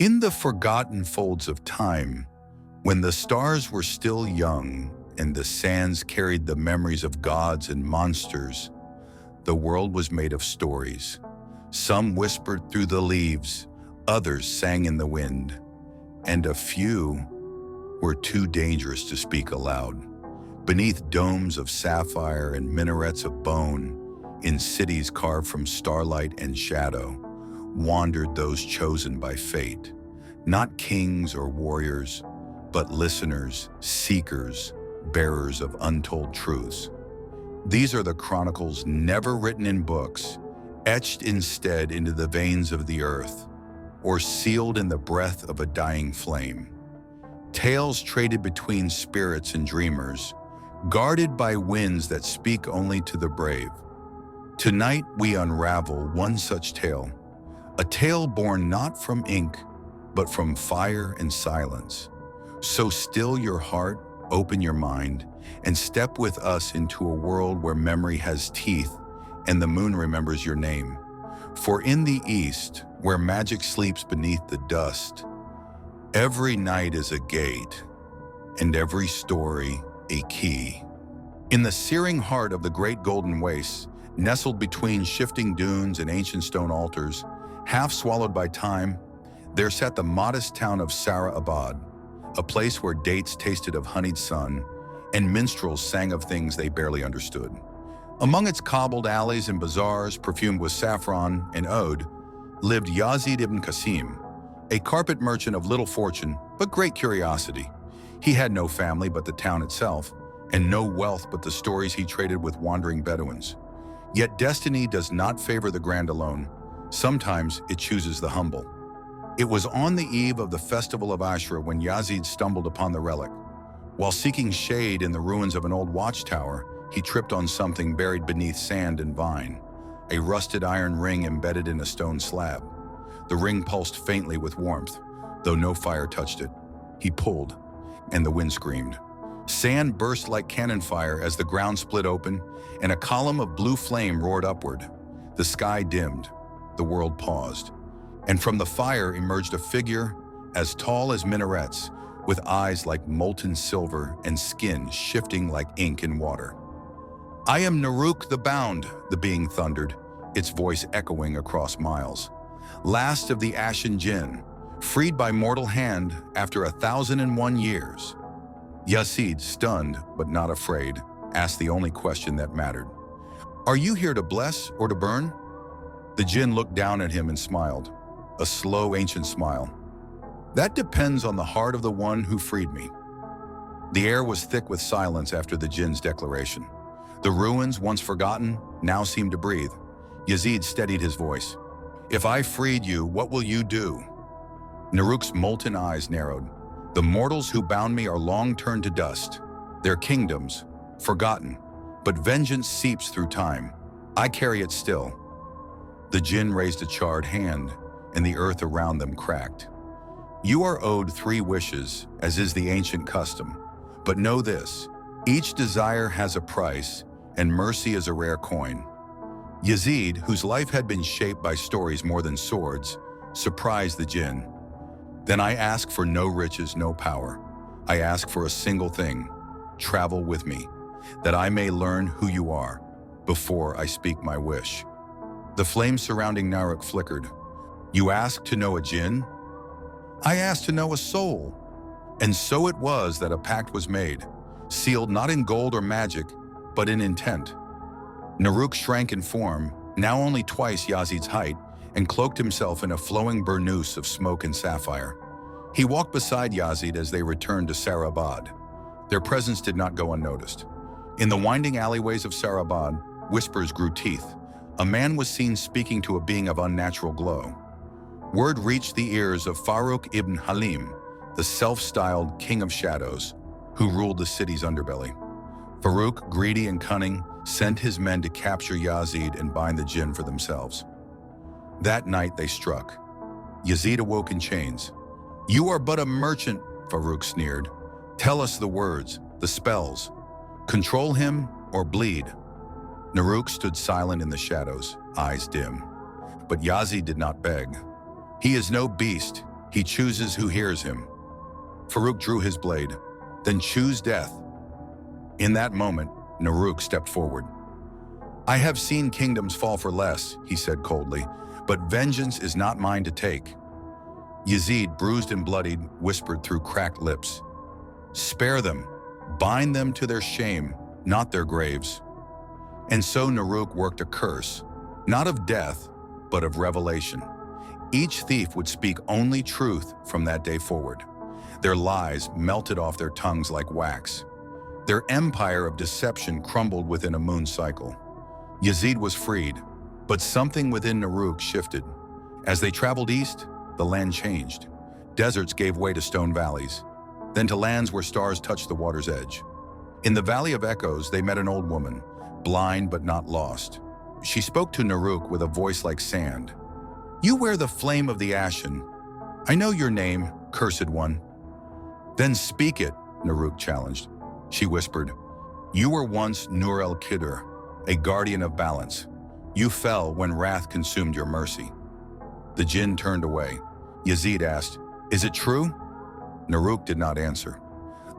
In the forgotten folds of time, when the stars were still young and the sands carried the memories of gods and monsters, the world was made of stories. Some whispered through the leaves, others sang in the wind, and a few were too dangerous to speak aloud. Beneath domes of sapphire and minarets of bone, in cities carved from starlight and shadow, wandered those chosen by fate, not kings or warriors, but listeners, seekers, bearers of untold truths. These are the chronicles never written in books, etched instead into the veins of the earth, or sealed in the breath of a dying flame. Tales traded between spirits and dreamers, guarded by winds that speak only to the brave. Tonight we unravel one such tale, a tale born not from ink, but from fire and silence. So still your heart, open your mind, and step with us into a world where memory has teeth and the moon remembers your name. For in the east, where magic sleeps beneath the dust, every night is a gate, and every story a key. In the searing heart of the great golden wastes, nestled between shifting dunes and ancient stone altars, half swallowed by time, there sat the modest town of Sarabad, a place where dates tasted of honeyed sun and minstrels sang of things they barely understood. Among its cobbled alleys and bazaars perfumed with saffron and oud lived Yazid ibn Qasim, a carpet merchant of little fortune but great curiosity. He had no family but the town itself, and no wealth but the stories he traded with wandering Bedouins. Yet destiny does not favor the grand alone. Sometimes it chooses the humble. It was on the eve of the festival of Ashura when Yazid stumbled upon the relic. While seeking shade in the ruins of an old watchtower, he tripped on something buried beneath sand and vine, a rusted iron ring embedded in a stone slab. The ring pulsed faintly with warmth, though no fire touched it. He pulled, and the wind screamed. Sand burst like cannon fire as the ground split open, and a column of blue flame roared upward. The sky dimmed. The world paused. And from the fire emerged a figure as tall as minarets, with eyes like molten silver and skin shifting like ink in water. "I am Naruk the Bound," the being thundered, its voice echoing across miles. "Last of the Ashen Djinn, freed by mortal hand after 1,001 years." Yazid, stunned but not afraid, asked the only question that mattered. "Are you here to bless or to burn?" The Djinn looked down at him and smiled, a slow, ancient smile. "That depends on the heart of the one who freed me." The air was thick with silence after the Djinn's declaration. The ruins, once forgotten, now seemed to breathe. Yazid steadied his voice. "If I freed you, what will you do?" Naruk's molten eyes narrowed. "The mortals who bound me are long turned to dust. Their kingdoms, forgotten, but vengeance seeps through time. I carry it still." The Djinn raised a charred hand, and the earth around them cracked. "You are owed 3 wishes, as is the ancient custom. But know this, each desire has a price, and mercy is a rare coin." Yazid, whose life had been shaped by stories more than swords, surprised the Djinn. "Then I ask for no riches, no power. I ask for a single thing: travel with me, that I may learn who you are, before I speak my wish." The flame surrounding Naruk flickered. "You ask to know a Djinn? I ask to know a soul." And so it was that a pact was made, sealed not in gold or magic, but in intent. Naruk shrank in form, now only twice Yazid's height, and cloaked himself in a flowing burnous of smoke and sapphire. He walked beside Yazid as they returned to Sarabad. Their presence did not go unnoticed. In the winding alleyways of Sarabad, whispers grew teeth. A man was seen speaking to a being of unnatural glow. Word reached the ears of Farooq ibn Halim, the self-styled king of shadows, who ruled the city's underbelly. Farooq, greedy and cunning, sent his men to capture Yazid and bind the Djinn for themselves. That night they struck. Yazid awoke in chains. "You are but a merchant," Farooq sneered. "Tell us the words, the spells. Control him or bleed." Naruk stood silent in the shadows, eyes dim. But Yazid did not beg. "He is no beast. He chooses who hears him. Farouk drew his blade. Then choose death. In that moment, Naruk stepped forward. I have seen kingdoms fall for less, he said coldly, but vengeance is not mine to take. Yazid, bruised and bloodied, whispered through cracked lips. Spare them. Bind them to their shame, not their graves. And so Naruk worked a curse, not of death, but of revelation. Each thief would speak only truth from that day forward. Their lies melted off their tongues like wax. Their empire of deception crumbled within a moon cycle. Yazid was freed, but something within Naruk shifted. As they traveled east, the land changed. Deserts gave way to stone valleys, then to lands where stars touched the water's edge. In the Valley of Echoes, they met an old woman, blind but not lost. She spoke to Naruk with a voice like sand. You wear the flame of the Ashen. I know your name, cursed one. Then speak it, Naruk challenged. She whispered, you were once Nur el-Qidr, a guardian of balance. You fell when wrath consumed your mercy. The jinn turned away. Yazid asked, is it true? Naruk did not answer.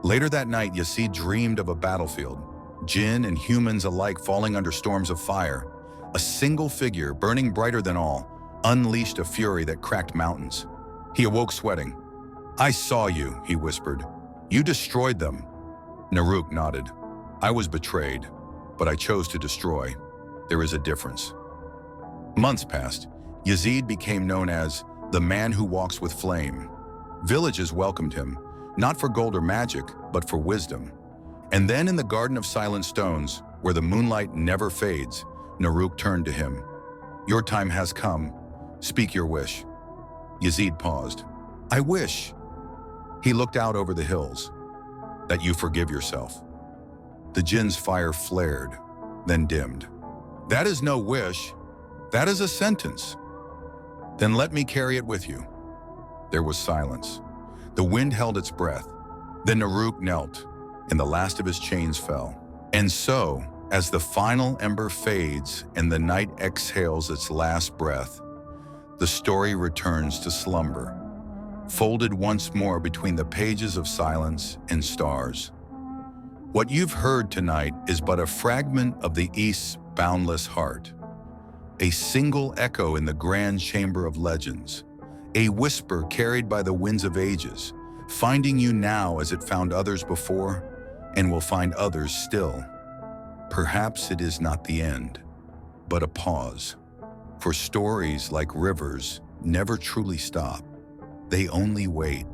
Later that night, Yazid dreamed of a battlefield, jinn and humans alike falling under storms of fire. A single figure, burning brighter than all, unleashed a fury that cracked mountains. He awoke sweating. I saw you, he whispered. You destroyed them. Naruk nodded. I was betrayed, but I chose to destroy. There is a difference. Months passed. Yazid became known as the man who walks with flame. Villages welcomed him, not for gold or magic, but for wisdom. And then in the Garden of Silent Stones, where the moonlight never fades, Naruk turned to him. Your time has come. Speak your wish. Yazid paused. I wish. He looked out over the hills. That you forgive yourself. The jinn's fire flared, then dimmed. That is no wish. That is a sentence. Then let me carry it with you. There was silence. The wind held its breath. Then Naruk knelt, and the last of his chains fell. And so, as the final ember fades and the night exhales its last breath, the story returns to slumber, folded once more between the pages of silence and stars. What you've heard tonight is but a fragment of the East's boundless heart, a single echo in the grand chamber of legends, a whisper carried by the winds of ages, finding you now as it found others before and will find others still. Perhaps it is not the end, but a pause. For stories, like rivers, never truly stop. They only wait,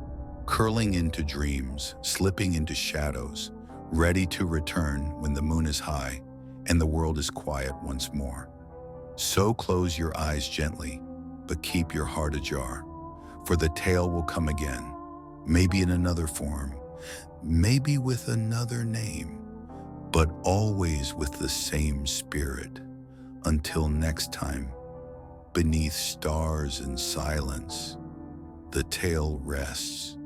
curling into dreams, slipping into shadows, ready to return when the moon is high and the world is quiet once more. So close your eyes gently, but keep your heart ajar, for the tale will come again, maybe in another form, maybe with another name, but always with the same spirit. Until next time, beneath stars and silence, the tale rests.